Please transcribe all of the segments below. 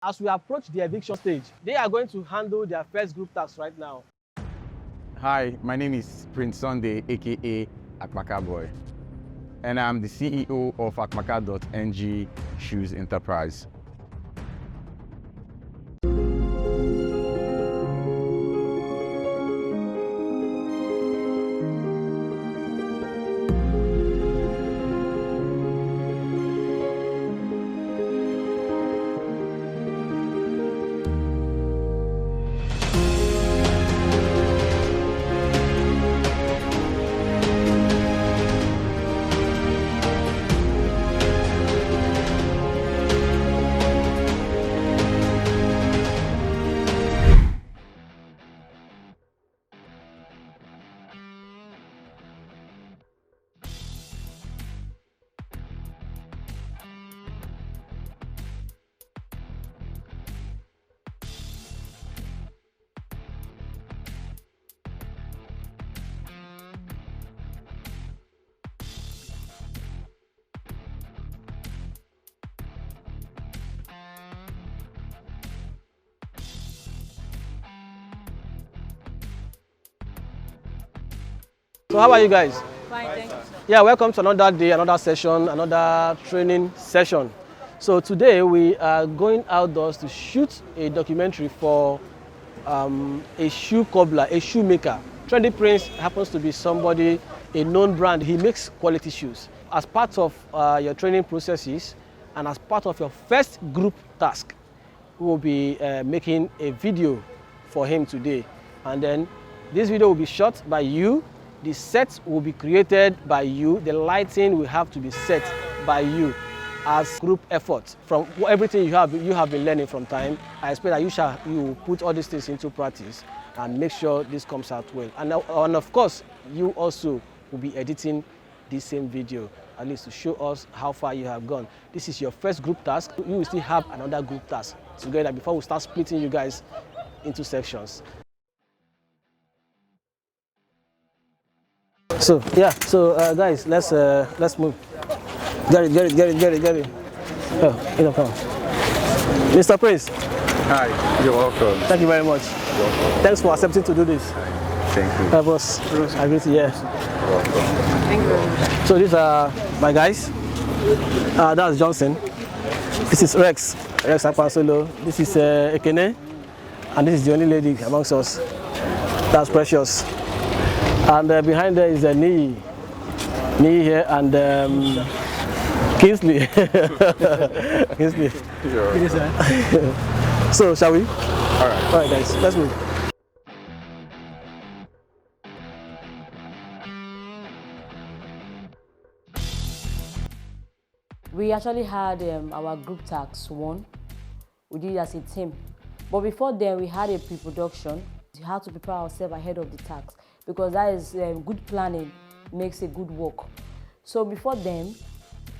As we approach the eviction stage, they are going to handle their first group task right now. Hi, my name is Prince Sunday, aka Akpaka Boy, and I'm the CEO of Akpaka.ng Shoes Enterprise. So how are you guys? Fine, thank you. Yeah, welcome to another day, another session, another training session. So today we are going outdoors to shoot a documentary for a shoe cobbler, a shoemaker. Trendy Prince happens to be somebody, a known brand. He makes quality shoes. As part of your training processes and as part of your first group task, we will be making a video for him today. And then this video will be shot by you. The set will be created by you. The lighting will have to be set by you as group effort. From everything you have been learning from time, I expect that you put all these things into practice and make sure this comes out well. And of course, you also will be editing this same video, at least to show us how far you have gone. This is your first group task. You will still have another group task together before we start splitting you guys into sections. So yeah, guys, let's move. Get it. Oh, come. Mr. Prince. Hi, you're welcome. Thank you very much. You're welcome. Thanks for accepting to do this. Thank you. Boss, I agree to yes. You're welcome. Thank you very much. So these are my guys. That's Johnson. This is Rex Akpansolo. This is Ekene, and this is the only lady amongst us. That's Precious. And behind there is Nii here, and Kingsley. Kingsley. So, shall we? All right. All right, guys, let's move. We actually had our group task one. We did it as a team. But before then, we had a pre-production. We had to prepare ourselves ahead of the task, because that is good planning makes a good work. So before then,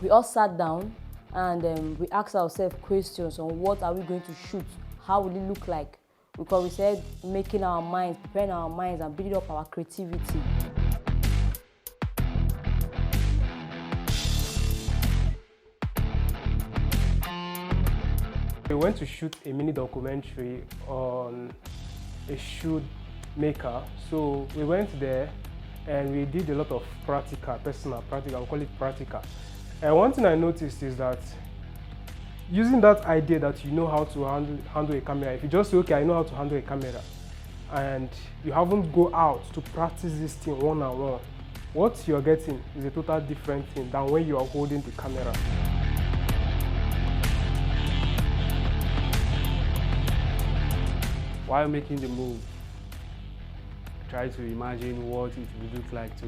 we all sat down and we asked ourselves questions on what are we going to shoot, how will it look like, because we said making our minds, preparing our minds and building up our creativity. We went to shoot a mini documentary on a shoe maker. So we went there and we did a lot of personal practical, I'll call it practical. And one thing I noticed is that using that idea that you know how to handle a camera, if you just say, okay, I know how to handle a camera, and you haven't go out to practice this thing one-on-one, what you're getting is a total different thing than when you are holding the camera. While making the move, try to imagine what it would look like to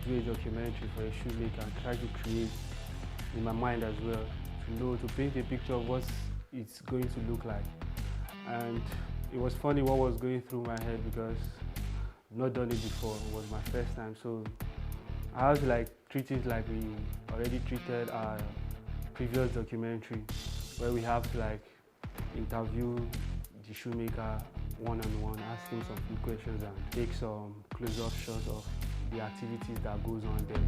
do a documentary for a shoemaker, and try to create in my mind as well, to paint a picture of what it's going to look like. And it was funny what was going through my head, because I've not done it before. It was my first time, so I had to treat it like we already treated our previous documentary, where we have to interview the shoemaker one-on-one, ask him some few questions and take some close-up shots of the activities that goes on there.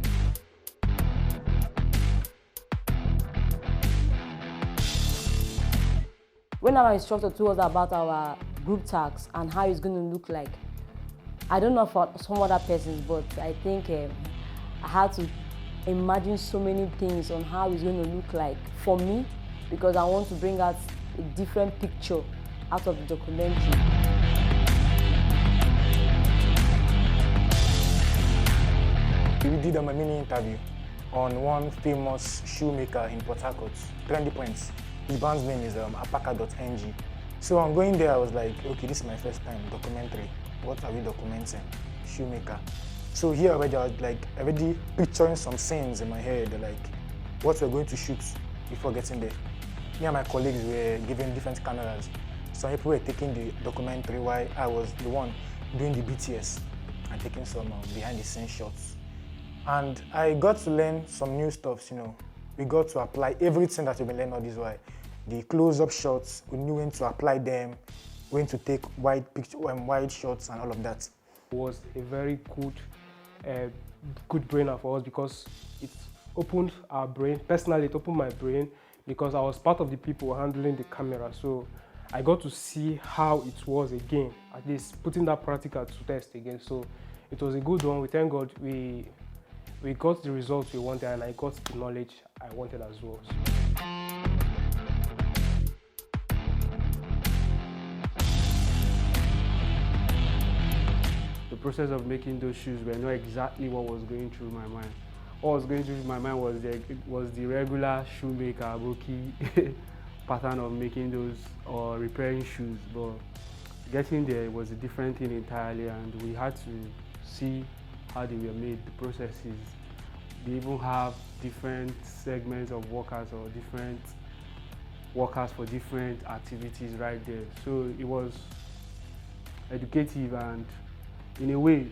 When our instructor told us about our group tags and how it's going to look like, I don't know for some other persons, but I think I had to imagine so many things on how it's going to look like for me, because I want to bring out a different picture out of the documentary. We did a mini interview on one famous shoemaker in Port Harcourt, Trendy Prince. His band's name is Akpaka.ng. So on going there, I was like, okay, this is my first time documentary. What are we documenting? Shoemaker. So here already, I was like already picturing some scenes in my head, like what we're going to shoot before getting there. Me and my colleagues were given different cameras. Some people were taking the documentary while I was the one doing the BTS and taking some behind the scenes shots. And I got to learn some new stuff, you know. We got to apply everything that we've been learning all this while. The close-up shots, we knew when to apply them, when to take wide shots and all of that. It was a very good brainer for us because it opened our brain. Personally, it opened my brain because I was part of the people handling the camera. So I got to see how it was again, at least putting that practical to test again. So it was a good one. We thank God we got the results we wanted, and I got the knowledge I wanted as well. The process of making those shoes were not exactly what was going through my mind. What was going through my mind was the regular shoemaker, aboki pattern of making those or repairing shoes. But getting there was a different thing entirely, and we had to see how they were made, the processes. They even have different segments of workers or different workers for different activities right there. So it was educative, and in a way,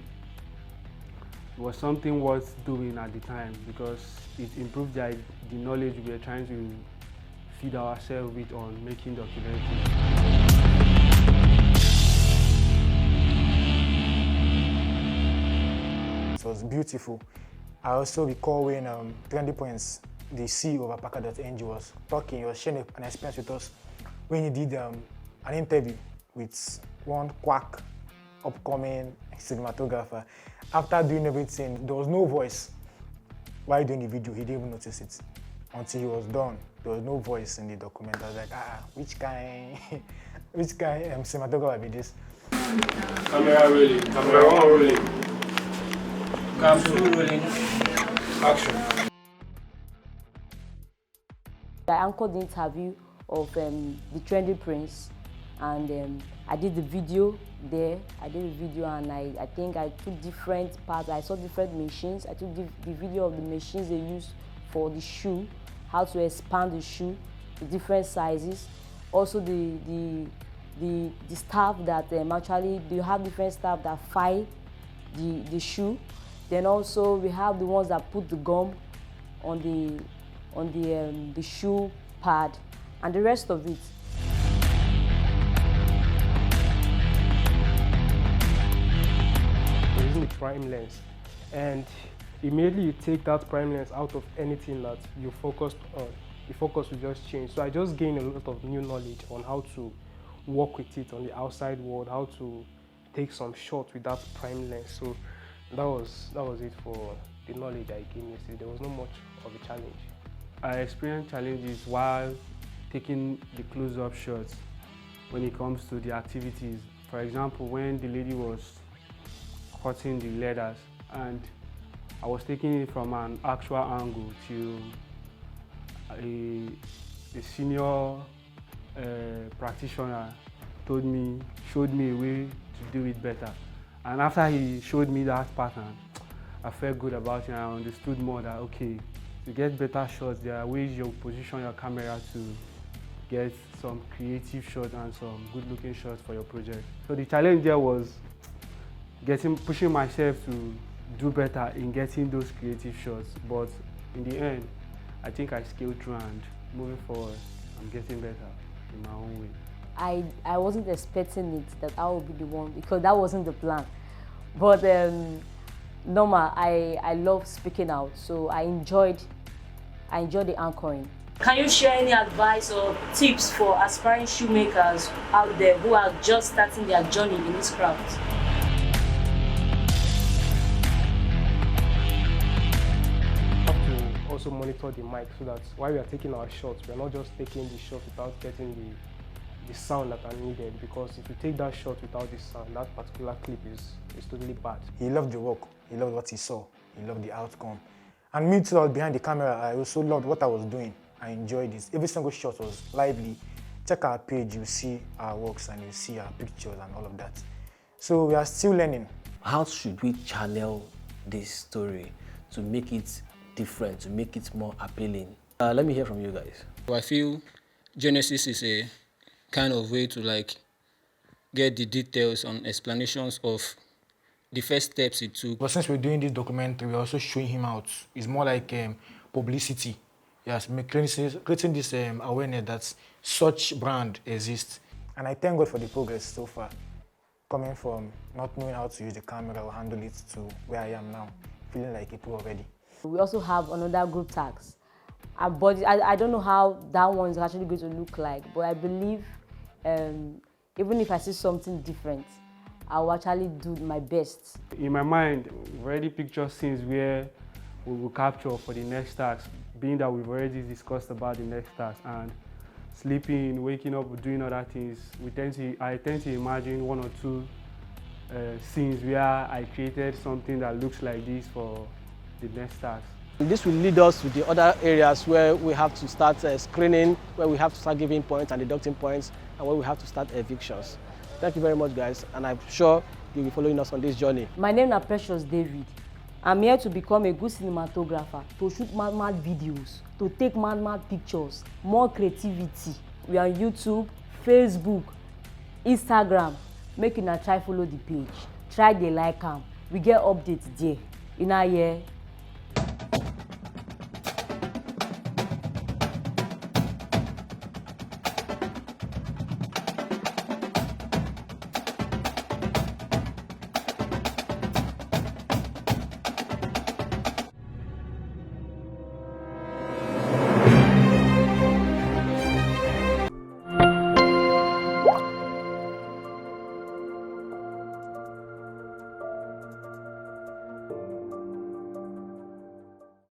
it was something worth doing at the time because it improved the knowledge we were trying to feed ourselves with on making documentaries. It was beautiful. I also recall when Trendy Prince, the CEO of Akpaka.ng, was talking, he was sharing an experience with us when he did an interview with one quack upcoming cinematographer. After doing everything, there was no voice. While doing the video, he didn't even notice it. Until he was done, there was no voice in the document. I was like, which kind cinematographer be this? Camera rolling, camera one rolling. Cam two rolling. Action. I anchored the interview of the Trendy Prince, and I did the video there. I did the video, and I think I took different parts. I saw different machines. I took the video of the machines they use for the shoe, how to expand the shoe, the different sizes. Also the staff that actually, you have different staff that file the shoe. Then also we have the ones that put the gum on the shoe pad and the rest of it. We're using the prime lens, and immediately you take that prime lens out of anything that you focused on, the focus will just change. So I just gained a lot of new knowledge on how to work with it on the outside world, how to take some shots with that prime lens. So that was it for the knowledge I gained yesterday. There was not much of a challenge. I experienced challenges while taking the close-up shots when it comes to the activities. For example, when the lady was cutting the leathers and I was taking it from an actual angle to a senior practitioner showed me a way to do it better. And after he showed me that pattern, I felt good about it and I understood more that, okay, to get better shots, there are ways you position your camera to get some creative shots and some good-looking shots for your project. So the challenge there was pushing myself to do better in getting those creative shots. But in the end, I think I scaled through, and moving forward, I'm getting better in my own way. I wasn't expecting it that I would be the one, because that wasn't the plan. But normal, I love speaking out, so I enjoyed the anchoring. Can you share any advice or tips for aspiring shoemakers out there who are just starting their journey in this craft? Also monitor the mic so that while we are taking our shots, we are not just taking the shot without getting the sound that are needed, because if you take that shot without the sound, that particular clip is totally bad. He loved the work, he loved what he saw, he loved the outcome. And me too, I was behind the camera, I also loved what I was doing. I enjoyed this. Every single shot was lively. Check our page, you see our works and you see our pictures and all of that. So we are still learning. How should we channel this story to make it different, to make it more appealing? Let me hear from you guys. I feel Genesis is a kind of way to like get the details and explanations of the first steps it took. But since we're doing this documentary, we're also showing him out. It's more like publicity. Yes, creating this awareness that such brand exists. And I thank God for the progress so far. Coming from not knowing how to use the camera or handle it to where I am now, feeling like a pro already. We also have another group tax. But I don't know how that one is actually going to look like, but I believe even if I see something different, I'll actually do my best. In my mind, we've already pictured scenes where we will capture for the next task, being that we've already discussed about the next task, and sleeping, waking up, doing other things. I tend to imagine one or two scenes where I created something that looks like this for the next task. This will lead us to the other areas where we have to start screening, where we have to start giving points and deducting points, and where we have to start evictions. Thank you very much, guys, and I'm sure you'll be following us on this journey. My name is Precious David. I'm here to become a good cinematographer, to shoot mad videos, to take mad pictures, more creativity. We are on YouTube, Facebook, Instagram. Make una try follow the page. Try the like am. We get updates there. In our year.